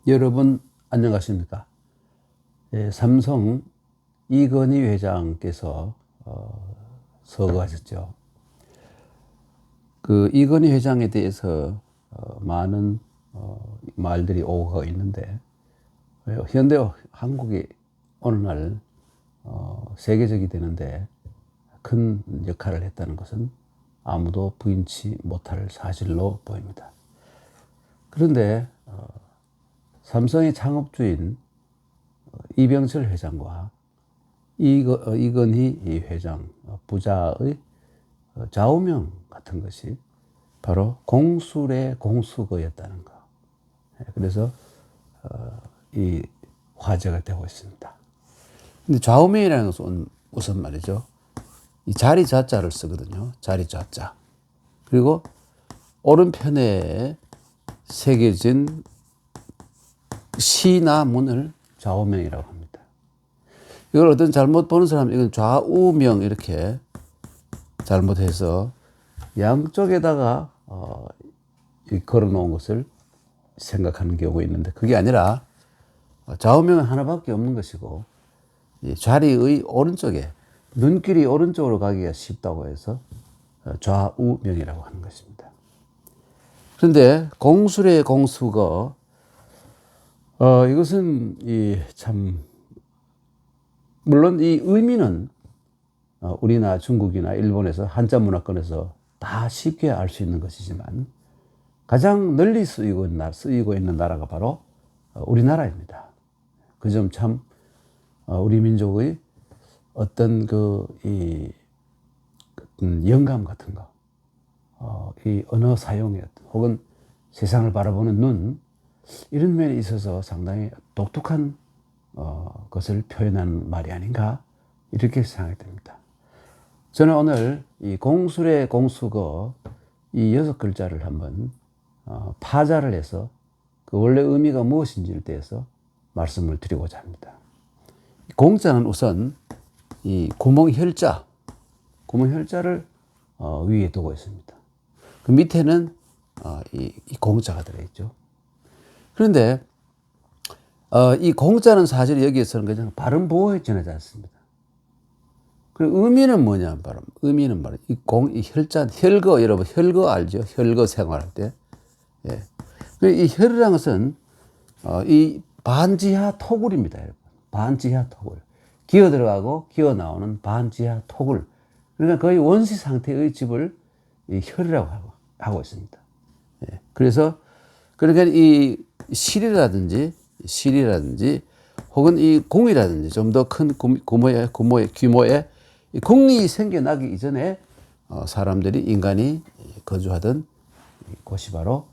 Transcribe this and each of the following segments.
여러분 안녕하십니까? 예, 삼성 이건희 회장께서 서거하셨죠. 그 이건희 회장에 대해서 많은 말들이 오고 가고 있는데, 현대 한국이 오늘날 세계적이 되는데 큰 역할을 했다는 것은 아무도 부인치 못할 사실로 보입니다. 그런데 삼성의 창업주인 이병철 회장과 이건희 회장 부자의 좌우명 같은 것이 바로 공술의 공수거였다는 것. 그래서 이 화제가 되고 있습니다. 근데 좌우명이라는 것은 우선 말이죠, 이 자리 자자를 쓰거든요. 자리 자자. 그리고 오른편에 새겨진 시나 문을 좌우명이라고 합니다. 이걸 어떤 잘못 보는 사람은 이건 좌우명 이렇게 잘못해서 양쪽에다가 걸어 놓은 것을 생각하는 경우가 있는데, 그게 아니라 좌우명은 하나밖에 없는 것이고, 자리의 오른쪽에 눈길이 오른쪽으로 가기가 쉽다고 해서 좌우명이라고 하는 것입니다. 그런데 공술의 공수거, 이것은 참 물론 이 의미는 우리나 중국이나 일본에서 한자 문화권에서 다 쉽게 알 수 있는 것이지만, 가장 널리 쓰이고 있는 나라가 바로 우리나라입니다. 그 점 참 우리 민족의 어떤 영감 같은 거, 이 언어 사용에 혹은 세상을 바라보는 눈, 이런 면에 있어서 상당히 독특한 것을 표현하는 말이 아닌가, 이렇게 생각이 듭니다. 저는 오늘 이 공술의 공수거 이 6글자를 한번 파자를 해서 그 원래 의미가 무엇인지에 대해서 말씀을 드리고자 합니다. 공자는 우선 이 구멍혈자를 위에 두고 있습니다. 그 밑에는 이 공자가 들어있죠. 그런데 이 공자는 사실 여기에서는 그냥 발음 보호에 지나지 않습니다. 그리고 의미는 뭐냐, 바로 의미는 바로 이 혈자, 혈거, 여러분 혈거 알죠? 혈거 생활할 때. 예. 이 혈이라는 것은 이 반지하 토굴입니다, 여러분. 반지하 토굴. 기어 들어가고 기어 나오는 반지하 토굴. 그러니까 거의 원시 상태의 집을 이 혈이라고 하고 있습니다. 예. 그래서 그러니까 이 실이라든지 혹은 이 궁이라든지 좀 더 큰 규모의 이 궁이 생겨나기 이전에 사람들이, 인간이 거주하던 곳이 바로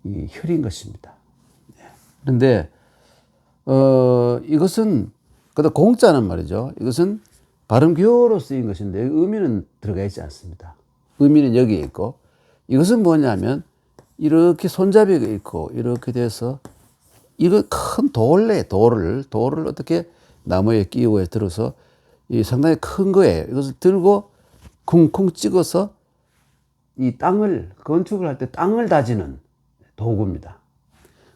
이 혈인 것입니다. 그런데 이것은, 그다음 공자는 말이죠, 이것은 발음교로 쓰인 것인데 의미는 들어가 있지 않습니다. 의미는 여기에 있고, 이것은 뭐냐면 이렇게 손잡이가 있고 이렇게 돼서 이거 큰 돌을 어떻게 나무에 끼우고 들어서 이 상당히 큰 거예요. 이것을 들고 쿵쿵 찍어서 이 건축을 할 때 땅을 다지는 도구입니다.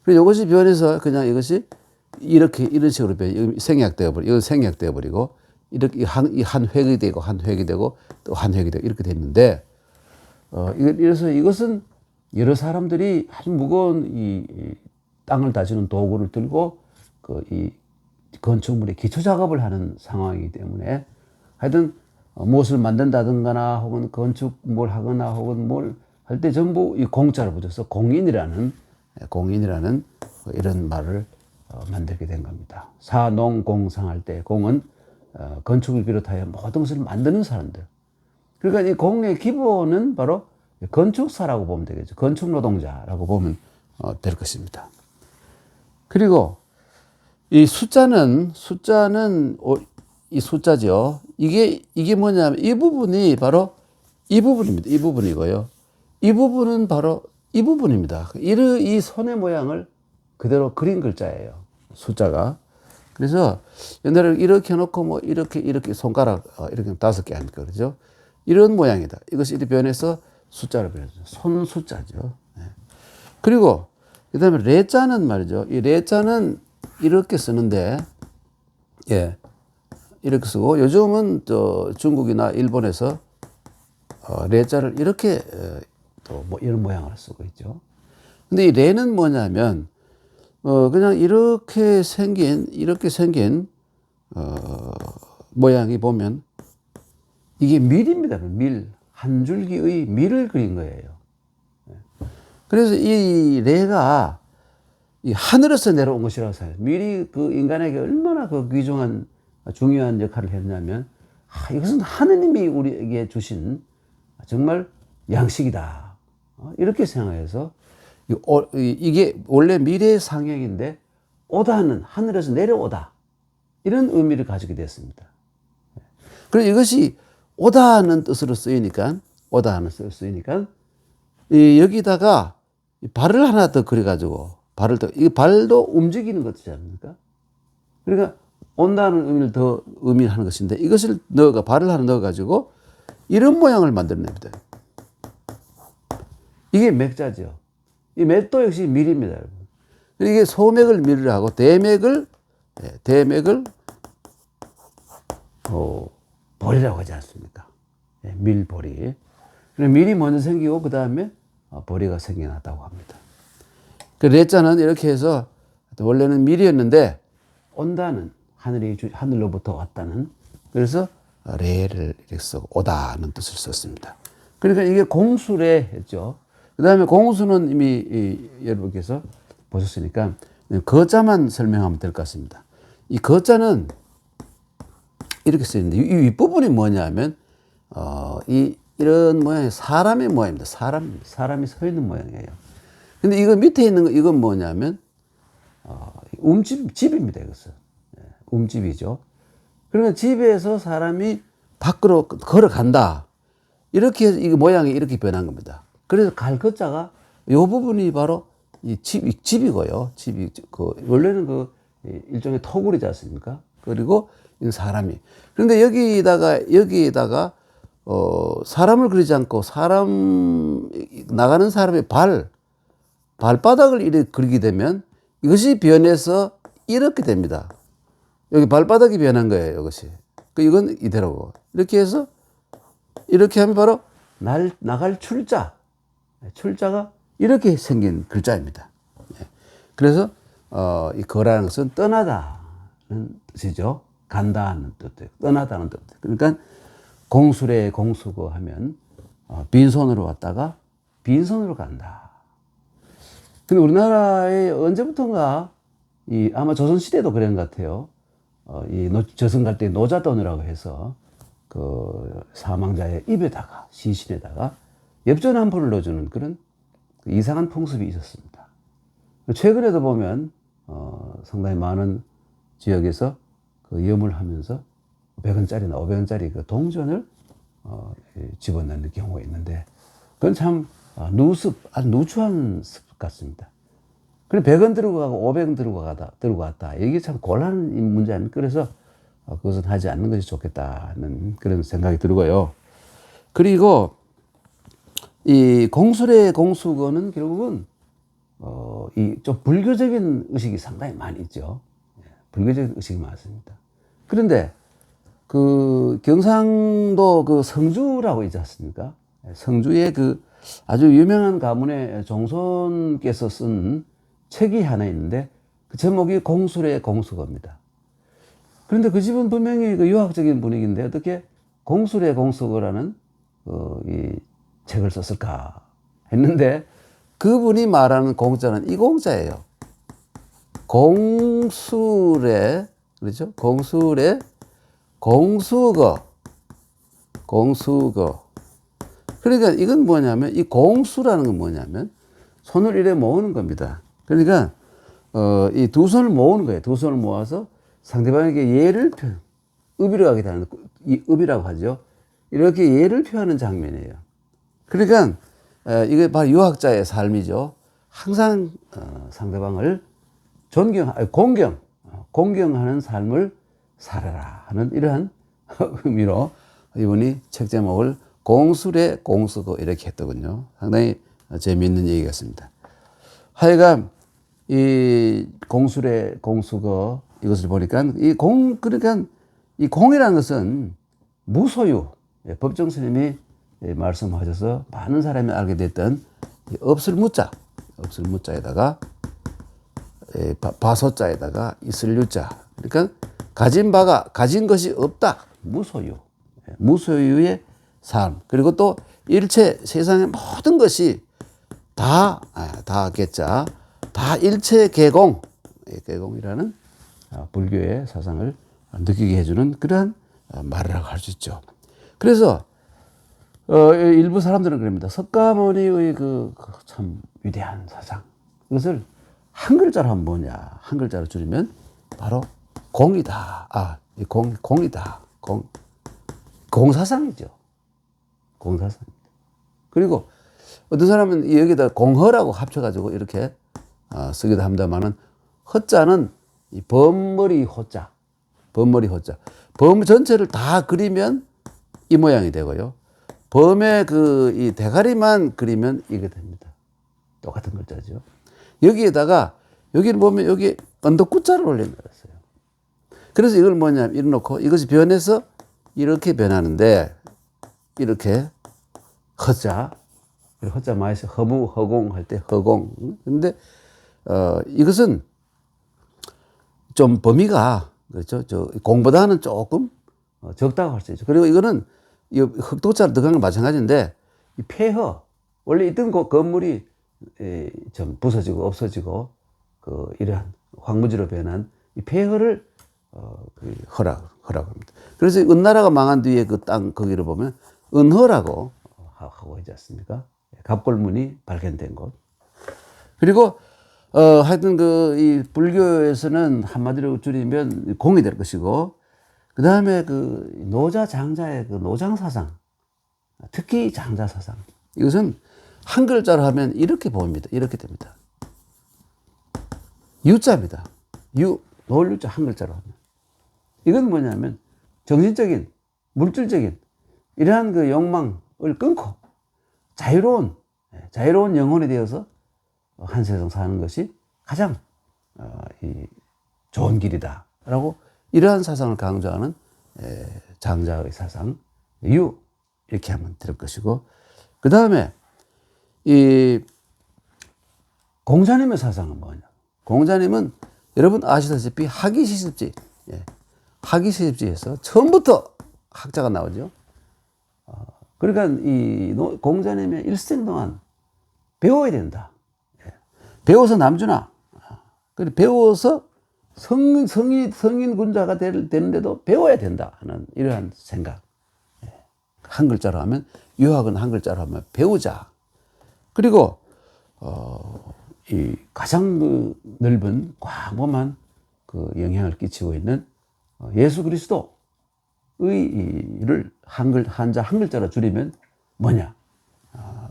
그리고 이것이 변해서 그냥 이것이 이런 식으로 생략되어 버리고, 이렇게 한 획이 되고 또 한 획이 되고 이렇게 됐는데, 이래서 이것은 여러 사람들이 아주 무거운 이 땅을 다지는 도구를 들고 이 건축물의 기초 작업을 하는 상황이기 때문에, 하여튼 무엇을 만든다든가 혹은 건축 뭘 하거나 혹은 뭘 할 때 전부 이 공자를 붙여서 공인이라는 이런 말을 만들게 된 겁니다. 사농공상할 때 공은 건축을 비롯하여 모든 것을 만드는 사람들. 그러니까 이 공의 기본은 바로 건축사라고 보면 되겠죠. 건축노동자라고 보면 될 것입니다. 그리고 이 숫자는 이 숫자죠. 이게 뭐냐면 이 부분이 바로 이 부분입니다. 이 부분이고요. 이 부분은 바로 이 부분입니다. 이 손의 모양을 그대로 그린 글자예요, 숫자가. 그래서 옛날에 이렇게 해놓고 뭐 이렇게 손가락 이렇게 5개 하니까, 그렇죠? 이런 모양이다. 이것이 이렇게 변해서 숫자를 변해서 손 숫자죠. 그리고 그 다음에 레자는 말이죠. 이 레자는 이렇게 쓰는데, 예, 이렇게 쓰고, 요즘은 또 중국이나 일본에서 레자를 이렇게 또 뭐 이런 모양을 쓰고 있죠. 근데 이 레는 뭐냐면, 그냥 이렇게 생긴, 모양이 보면, 이게 밀입니다. 밀. 한 줄기의 밀을 그린 거예요. 그래서 이 레가 이 하늘에서 내려온 것이라고 생각해요. 밀이 그 인간에게 얼마나 그 귀중한, 중요한 역할을 했냐면, 이것은 하느님이 우리에게 주신 정말 양식이다. 이렇게 생각해서, 이게 원래 미래의 상형인데, 오다는 하늘에서 내려오다. 이런 의미를 가지게 됐습니다. 그래서 이것이 오다는 뜻으로 쓰이니까, 여기다가 발을 하나 더 그려가지고, 이 발도 움직이는 것이지 않습니까? 그러니까 온다는 의미를 더 의미하는 것인데, 이것을 발을 하나 넣어가지고, 이런 모양을 만들어냅니다. 이게 맥자죠. 이 맥도 역시 밀입니다, 여러분. 이게 소맥을 밀을 하고, 대맥을 보리라고 하지 않습니까? 밀보리. 밀이 먼저 생기고, 그 다음에 보리가 생겨났다고 합니다. 그 레자는 이렇게 해서, 원래는 밀이었는데, 온다는 하늘로부터 왔다는, 그래서 레를 이렇게 쓰고, 오다는 뜻을 썼습니다. 그러니까 이게 공수래 했죠. 그 다음에 공수는 이미 여러분께서 보셨으니까, 거자만 설명하면 될 것 같습니다. 이 거자는 이렇게 쓰이는데, 이 윗부분이 뭐냐면, 이런 모양이 사람의 모양입니다. 사람이 서 있는 모양이에요. 근데 이거 밑에 있는 거, 이건 뭐냐면, 집입니다, 이것은. 집이죠. 그러니까 집에서 사람이 밖으로 걸어간다. 이렇게 해서 이 모양이 이렇게 변한 겁니다. 그래서 갈 것자가 이 부분이 바로 이 집이고요. 원래는 일종의 토굴이지 않습니까? 그리고 이 사람이. 그런데 여기에다가 사람을 그리지 않고 나가는 사람의 발바닥을 이렇게 그리게 되면 이것이 변해서 이렇게 됩니다. 여기 발바닥이 변한 거예요, 이것이. 이건 이대로고. 이렇게 해서 이렇게 하면 바로 나갈 출자가 이렇게 생긴 글자입니다. 그래서 이 거라는 것은 떠나다는 뜻이죠. 간다는 뜻이에요. 떠나다는 뜻. 그러니까 공수래 공수거 하면 빈손으로 왔다가 빈손으로 간다. 근데 우리나라에 언제부턴가 아마 조선시대도 그런 것 같아요. 저승 갈 때 노자돈이라고 해서 그 사망자의 입에다가 시신에다가 엽전한포를 넣어주는 그런 이상한 풍습이 있었습니다. 최근에도 보면 상당히 많은 지역에서 그 염을 하면서 100원짜리나 500원짜리 그 동전을 집어넣는 경우가 있는데, 그건 참 아주 누추한 습 같습니다. 그래 100원 들고 가고 500원 들고 갔다. 이게 참 곤란한 문제 아닙니까? 그래서 그것은 하지 않는 것이 좋겠다는 그런 생각이 들고요. 그리고 이 공수래 공수거는 결국은 좀 불교적인 의식이 상당히 많이 있죠. 불교적인 의식이 많습니다. 그런데 그 경상도 그 성주라고 있지 않습니까? 성주의 그 아주 유명한 가문의 종손께서 쓴 책이 하나 있는데, 그 제목이 공수래 공수거입니다. 그런데 그 집은 분명히 그 유학적인 분위기인데 어떻게 공수래 공수거라는 이 책을 썼을까 했는데, 그분이 말하는 공자는 이 공자예요. 공수래, 그렇죠? 공수래 공수거. 그러니까 이건 뭐냐면, 이 공수라는 건 뭐냐면 손을 이래 모으는 겁니다. 그러니까 이 두 손을 모으는 거예요. 두 손을 모아서 상대방에게 예를 의비라고 하게 되는, 의비라고 하죠. 이렇게 예를 표하는 장면이에요. 그러니까 이게 바로 유학자의 삶이죠. 항상 상대방을 공경하는 삶을 살아라 하는 이러한 의미로 이분이 책 제목을 공수래 공수거 이렇게 했더군요. 상당히 재미있는 얘기 같습니다. 하여간 이 공술의 공수거 이것을 보니까 그러니까 이 공이라는 것은 무소유, 법정 스님이 말씀하셔서 많은 사람이 알게 됐던 없을 무자에다가 바소자에다가 있을 유자. 그러니까 가진 것이 없다. 무소유의 삶. 그리고 또 일체 세상의 모든 것이 다 개자, 다 일체 개공이라는 불교의 사상을 느끼게 해주는 그러한 말이라고 할 수 있죠. 그래서 일부 사람들은 그럽니다. 석가모니의 참 위대한 사상, 이것을 한 글자로 하면 뭐냐? 한 글자로 줄이면 바로 공이다. 공이다. 공사상이죠. 공사상입니다. 그리고 어떤 사람은 여기다 공허라고 합쳐가지고 이렇게 쓰기도 합니다만은, 허자는 이 범머리 호자. 범 전체를 다 그리면 이 모양이 되고요. 범의 이 대가리만 그리면 이게 됩니다. 똑같은 글자죠. 여기에다가, 여기를 보면 여기 언덕구자를 올려놨어요. 그래서 이걸 뭐냐면, 이래 놓고 이것이 변해서 이렇게 변하는데, 이렇게 허자 많이 써요. 허공 할 때 허공. 근데, 이것은 좀 범위가, 그렇죠. 공보다는 조금 적다고 할 수 있죠. 그리고 이거는 이 흑도자를 들어간 건 마찬가지인데, 이 폐허, 원래 있던 건물이 좀 부서지고 없어지고, 이러한 황무지로 변한 이 폐허를 허라고 합니다. 그래서 은나라가 망한 뒤에 그 땅 거기를 보면 은허라고 하고 있지 않습니까? 갑골문이 발견된 곳. 그리고 하여튼 이 불교에서는 한마디로 줄이면 공이 될 것이고, 그 다음에 노자 장자의 노장 사상, 특히 장자 사상, 이것은 한 글자로 하면 이렇게 보입니다. 이렇게 됩니다. 유자입니다. 노을 유자 한 글자로 하면. 이건 뭐냐면 정신적인, 물질적인 이러한 욕망을 끊고 자유로운 영혼이 되어서 한 세상 사는 것이 가장 좋은 길이다라고, 이러한 사상을 강조하는 장자의 사상, 이렇게 하면 될 것이고, 그 다음에 이 공자님의 사상은 뭐냐? 공자님은 여러분 아시다시피 학이시습지, 학이시습지에서 처음부터 학자가 나오죠. 그러니까 이 공자님의 일생 동안 배워야 된다. 배워서 남주나, 그리고 배워서 성인 군자가 되는데도 배워야 된다 하는 이러한 생각. 한 글자로 하면, 유학은 한 글자로 하면 배우자. 그리고 이 가장 넓은 광범한 영향을 끼치고 있는 예수 그리스도의 이를 한자 한 글자로 줄이면 뭐냐?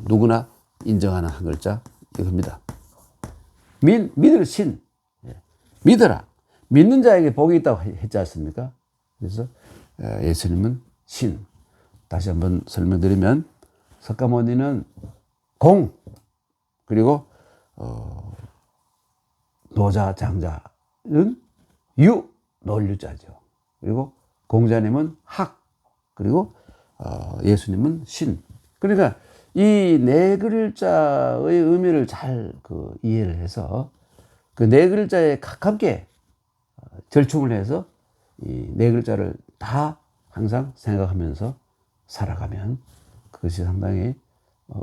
누구나 인정하는 한 글자 이겁니다. 믿을 신, 믿어라. 믿는 자에게 복이 있다고 했지 않습니까? 그래서 예수님은 신. 다시 한번 설명드리면, 석가모니는 공, 그리고 노자 장자는 노을유자죠. 그리고 공자님은 학, 그리고 예수님은 신. 그러니까 이 네 글자의 의미를 잘 이해를 해서 그 네 글자에 가깝게 절충을 해서 이 네 글자를 다 항상 생각하면서 살아가면 그것이 상당히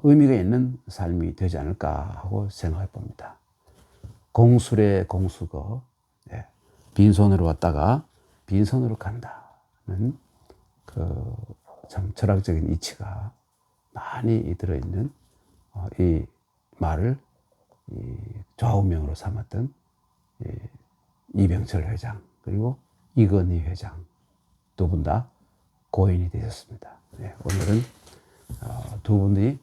의미가 있는 삶이 되지 않을까 하고 생각해 봅니다. 공술의 공수거, 빈손으로 왔다가 빈손으로 간다는 참 철학적인 이치가 많이 들어있는 이 말을 좌우명으로 삼았던 이병철 회장, 그리고 이건희 회장 두 분 다 고인이 되셨습니다. 오늘은 두 분이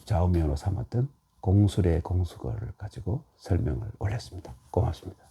좌우명으로 삼았던 공술의 공수거를 가지고 설명을 올렸습니다. 고맙습니다.